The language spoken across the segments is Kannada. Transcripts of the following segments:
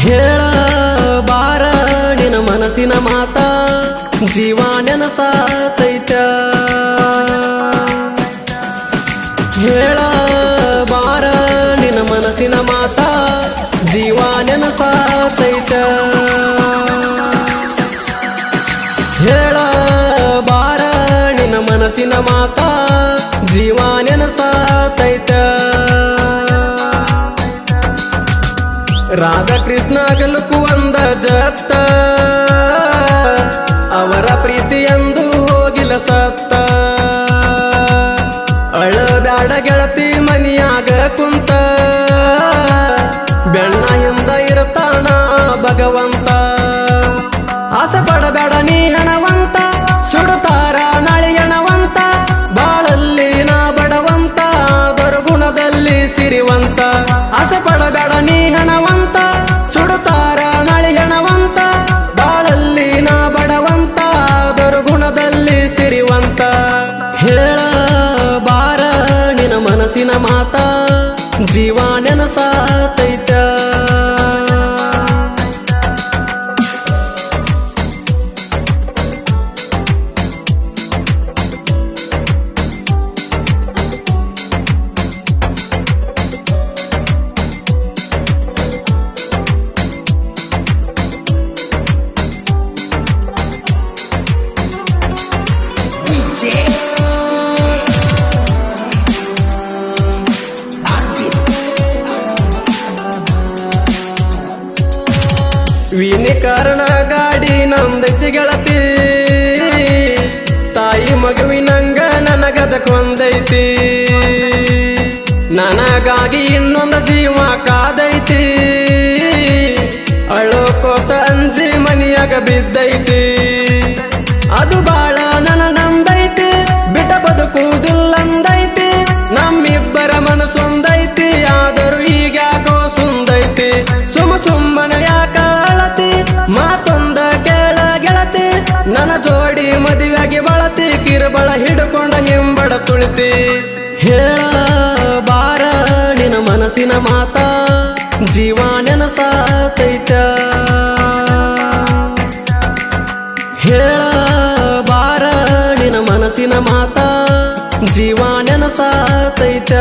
ಹೇಳ ಬಾರ ನಿನ ಮನಸ್ಸಿನ ಮಾತ ಜೀವ ನೆನಸಾತೈತ ಹೇಳ ಬಾರ ನಿನ ಮನಸ್ಸಿನ ಮಾತ ಜೀವ ನೆನಸಾತೈತ ಹೇಳ ಬಾರ ನಿನ ಮನಸ್ಸಿನ ಮಾತ ಜೀವ ನೆನಸಾತೈತ ರಾಧಾಕೃಷ್ಣ ಗಲುಕು ಒಂದ ಜತ್ತ ಅವರ ಪ್ರೀತಿಯಂದು ಹೋಗಿಲ್ಲ ಸತ್ತ ಅಳಬ್ಯಾಡ ಗೆಳತಿ ಮನಿಯಾಗ ಕುಂತ ಬೆಣ್ಣ ಹಿಂದ ಇರ್ತಾನ ಭಗವಂತ ಆಸೆ ಪಡಬೇಡ ನೀ ಹಣವಂತ ಸುಡುತ್ತಾರ ನಾಳಿ ಹಣವಂತ ಬಾಳಲ್ಲಿ ನಾ ಬಡವಂತ ದುರ್ಗುಣದಲ್ಲಿ ಸಿರಿವಂತ ಆಸೆ ಪಡಬೇಡ ನೀ ಹಣವಂತ ಸುಡುತ್ತಾರ ನಾಳಿ ಹಣವಂತ ಬಾಳಲ್ಲಿ ನಾ ಬಡವಂತ ದುರ್ಗುಣದಲ್ಲಿ ಸಿರಿವಂತ ಹೇಳ ಬಾರ ನಿನ ಮನಸ್ಸಿನ ಮಾತ ಜೀವ ನೆನಸಾತೈತ ವಿನಿಕಾರಣ ಗಾಡಿ ನಮ್ದೈತಿ ಗೆಳತಿ ತಾಯಿ ಮಗುವಿನಂಗ ನನಗದ ಕೊಂದೈತಿ ನನಗಾಗಿ ಇನ್ನೊಂದು ಜೀವ ಕಾದೈತಿ ಅಳೋಕೋತ ಅಂಜಿ ಮನಿಯಾಗ ಬಿದ್ದೈತಿ ಅದು ಬಾಳ ನನ್ನ ನಂದೈತಿ ಬಿಟ್ಟ ಬದುಕುವುದಿಲ್ಲಂದೈತಿ ನಮ್ಮಿಬ್ಬರ ಮನಸ್ಸೊಂದೈತಿ ಆದರೂ ಈಗ್ಯಾಕೋ ಸುಂದೈತಿ ಸುಮ್ಮನೆ ಯಾಕ ಅಳತಿ ಮಾತೊಂದ ಕೇಳ ಗೆಳತಿ ನನ್ನ ಜೋಡಿ ಮದುವೆಗೆ ಬಳತಿ ಕಿರುಬಳ ಹಿಡ್ಕೊಂಡ ಹಿಂಬಡ ತುಳಿತಿ ಹೇಳ ಬಾರ ನಿನ ಮನಸ್ಸಿನ ಮಾತ ಜೀವ ನೆನಸಾತೈತ ಹೇಳ ಬಾರ ನಿನ ಮನಸ್ಸಿನ ಮಾತ ಜೀವ ನೆನಸಾತೈತ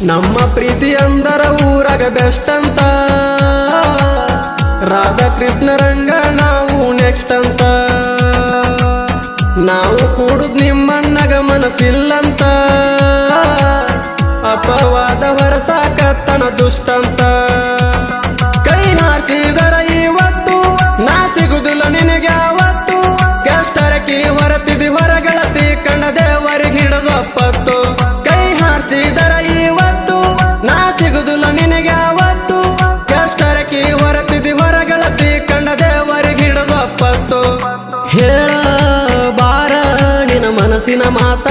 ನಮ್ಮ ಪ್ರೀತಿ ಅಂದರ ಊರಾಗ ಬೆಸ್ಟ್ ಅಂತ ರಾಧಾಕೃಷ್ಣರಂಗ ನಾವು ನೆಕ್ಸ್ಟ್ ಅಂತ ನಾವು ಕೂಡುದ್ ನಿಮ್ಮಣ್ಣಗ ಮನಸ್ಸಿಲ್ಲಂತ ಅಪವಾದ ಹೊರಸಾಕತ್ತನ ದುಷ್ಟಂತ ಕೈ ಹಾರಿಸಿದರ ಇವತ್ತು ನಾ ಸಿಗುದಿಲ್ಲ ನಿನಗೆ ಯಾವತ್ತು ಕಷ್ಟರಕಿ ಹೊರತಿದಿ ಹೊರಗಳತಿ ಕಂಡ ದೇವರಿಗೆ ಹಿಡದಪ್ಪತ್ತು ಕೈ ಹಾರಿಸಿದರ ಇವತ್ತು ನಾ ಸಿಗುದಿಲ್ಲ ನಿನಗೆ ಯಾವತ್ತು ಕಷ್ಟರಕಿ ಹೊರತಿದಿ ಹೊರಗಳತಿ ಕಂಡ ದೇವರಿಗೆ ಹಿಡದಪ್ಪತ್ತು ಹೇಳ ಬಾರ ನಿನ ಮನಸ್ಸಿನ ಮಾತ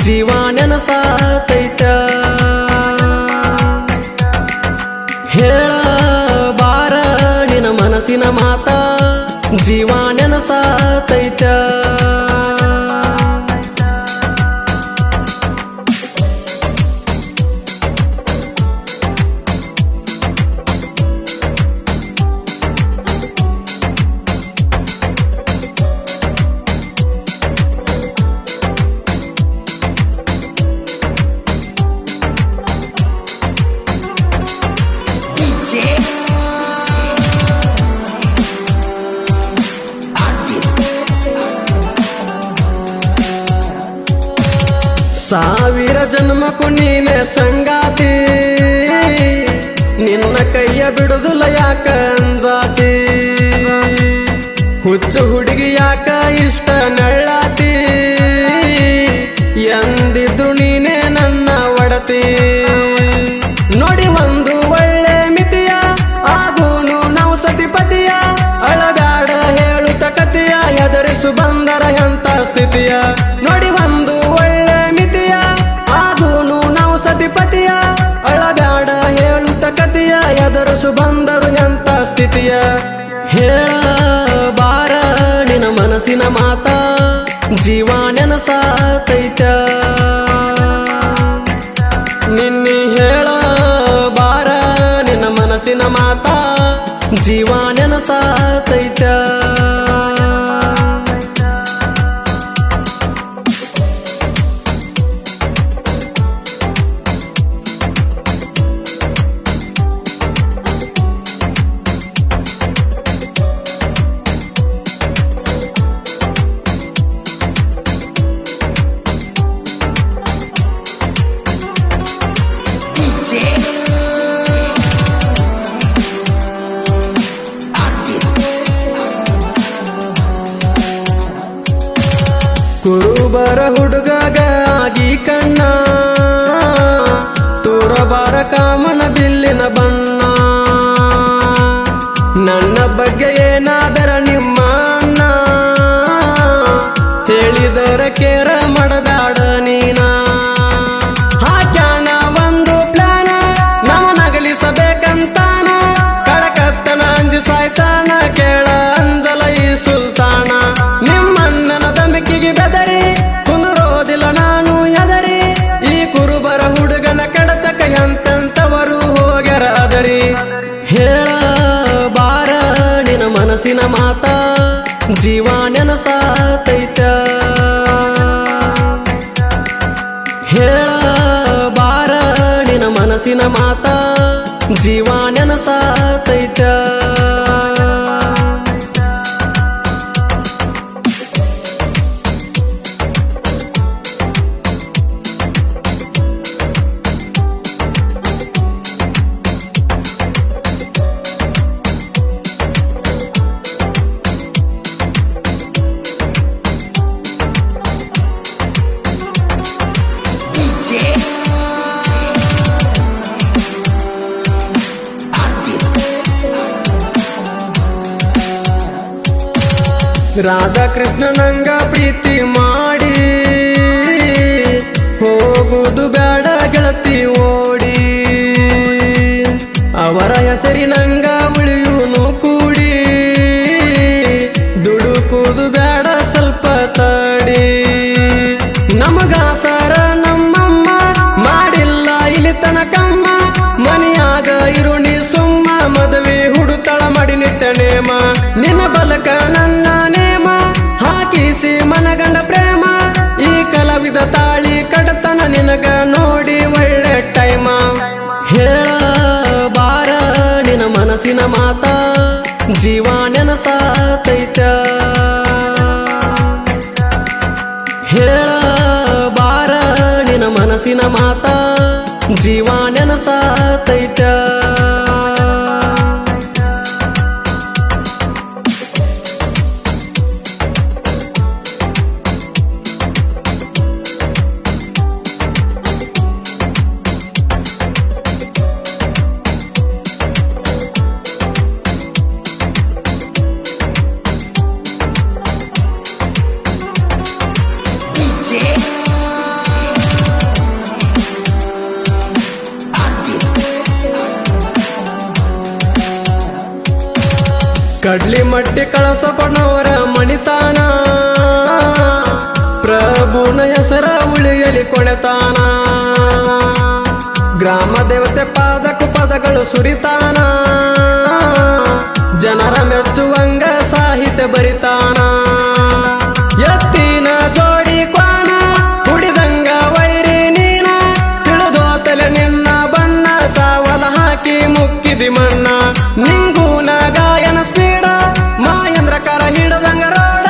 ಜೀವ ನೆನಸಾತೈತ ಹೇಳ ಬಾರ ನಿನ ಮನಸ್ಸಿನ ಮಾತ ಜೀವ ನೆನಸಾತೈತ ಸಾವಿರ ಜನ್ಮಕ್ಕೂ ನೀನೆ ಸಂಗಾತಿ ನಿನ್ನ ಕೈಯ ಬಿಡುದಿಲ್ಲ ಯಾಕ ಅಂಜಾತಿ ಹುಚ್ಚು ಹುಡುಗಿ ಯಾಕ ಇಷ್ಟ ನಳ್ಳಾತಿ ಎಂದಿದ್ದು ನೀನೇ ನನ್ನ ಒಡತಿ ನೋಡಿ ಮತಿಯ ಅಳಬ್ಯಾಡ ಹೇಳುತ್ತ ಕತಿಯ ಎದರಸು ಬಂದರು ಎಂತ ಸ್ಥಿತಿಯ ಹೇಳಬಾರ ನಿನ ಮನಸ್ಸಿನ ಮಾತ ಜೀವ ನೆನಸಾತೈತ ನಿನ್ನೆ ಹೇಳಬಾರ ನಿನ್ನ ಮನಸ್ಸಿನ ಮಾತ ಜೀವ ನೆನಸಾತೈತ ಕುರುಬರ ಹುಡುಗಗ ಆಗಿ ಕಣ್ಣ ತೋರಬಾರ ಕಾಮನ ಬಿಲ್ಲಿನ ಬಣ್ಣ ನನ್ನ ಬಗ್ಗೆ ಏನಾದರ ನಿಮ್ಮ ಅಣ್ಣ ಹೇಳಿದರ ಕೇರ ಮಾಡಬ್ಯಾಡ ನೀನ ಹಾಕ್ಯಾನ ಒಂದು ಪ್ಲಾನ ನಮನಗಲಿಸಬೇಕಂತಾನ ಕಡಕತ್ತನ ಅಂಜಿ ಸಾಯ್ತಾನ ಕೇಳ ಅಂಜಲ ಈ ಸುಲ್ತಾನ ನಿಮ್ಮಣ್ಣನ ದಮಕಿಗೆ ಬೆದರಿ ಕುಂದುರೋದಿಲ್ಲ ನಾನು ಹೆದರಿ ಈ ಕುರುಬರ ಹುಡುಗನ ಕಡತಕ ಎಂತೆಂತವರು ಹೋಗ್ಯಾರ ಅದರಿ ಹೇಳಬಾರ ನಿನ ಮನಸ್ಸಿನ ಮಾತ ಜೀವ ನೆನಸಾತೈತ ಹೇಳಬಾರ ನಿನ ಮನಸ್ಸಿನ ಮಾತ ಜೀವ ನೆನಸಾತೈತ ರಾಧಾಕೃಷ್ಣನಂಗ ಪ್ರೀತಿ ಮಾಡಿ ಹೋಗುವುದು ಬೇಡ ಗೆಳತಿ ಓಡಿ ಅವರ ಹೆಸರಿನಂಗ ಉಳಿಯುನು ಕೂಡಿ ದುಡುಕುವುದು ಬೇಡ ಸ್ವಲ್ಪ ತಡಿ ನಮಗಾಸರ ನಮ್ಮಮ್ಮ ಮಾಡಿಲ್ಲ ಇಲ್ಲಿ ತನಕಮ್ಮ ಮನೆಯಾಗ ಇರುಣಿ ಸುಮ್ಮ ಮದುವೆ ಹುಡುತಳ ಮಾಡಿ ನಿಟ್ಟ ನೇಮ ನಿನ್ನ ಬಲಕ ನನ್ನ ಹಾಕಿಸಿ ಮನಗಂಡ ಪ್ರೇಮ ಈ ಕಲಾವಿದ ತಾಳಿ ಕಡತನ ನಿನಗ ನೋಡಿ ಒಳ್ಳೆ ಟೈಮ ಹೇಳಬಾರ ನಿನ ಮನಸ್ಸಿನ ಮಾತ ಜೀವ ನೆನಸಾತೈತ ಹೇಳಬಾರ ನಿನ ಮನಸ್ಸಿನ ಮಾತ ಜೀವ ನೆನಸಾತೈತ ಕಡ್ಲಿ ಮಟ್ಟಿ ಕಳಸಪನವರ ಮಣಿತಾನ ಪ್ರಭುನ ಹೆಸರ ಉಳಿಯಲಿ ಕೊಳೆತಾನ ಗ್ರಾಮ ದೇವತೆ ಪಾದಕು ಪದಗಳು ಸುರಿತಾನ ಜನರ ಮೆಚ್ಚುವಂಗ ಸಾಹಿತ್ಯ ಬರಿತಾನ ಎತ್ತಿನ ಜೋಡಿ ಕ್ವಾನ ಕುಡಿದಂಗ ವೈರಿ ನೀನ ತಿಳಿದೋತಲೆ ನಿನ್ನ ಬಣ್ಣ ಸಾವಲ ಹಾಕಿ ಮುಕ್ಕಿದಿ ಮಣ್ಣ ನಿಂಗೂನ ಗಾಯನ ಸ್ಪೀಡ ಮಾಯಂದ್ರ ಕರ ಹಿಡದಂಗ ರೋಡ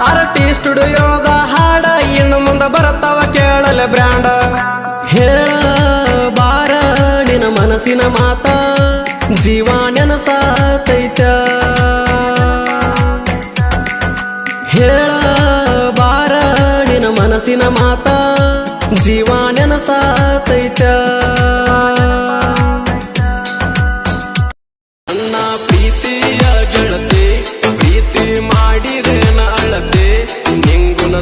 ಅರಟಿ ಸ್ಟುಡಿಯೋದ ಹಾಡ ಇನ್ನು ಮುಂದೆ ಬರತ್ತವ ಕೇಳಲೆ ಬ್ರ್ಯಾಂಡ ಹೇಳಬಾರ ನಿನ ಮನಸ್ಸಿನ ಮಾತ ಜೀವ ನೆನಸಾತೈತ ಹೇಳಬಾರ ನಿನ ಮನಸ್ಸಿನ ಮಾತ ಜೀವ ನೆನಸಾತೈತ ನನ್ನ ಪ್ರೀತಿಯ ಗೆಳತಿ ಪ್ರೀತಿ ಮಾಡಿದೆ ಅಳತೆ ನಿಂಗುನ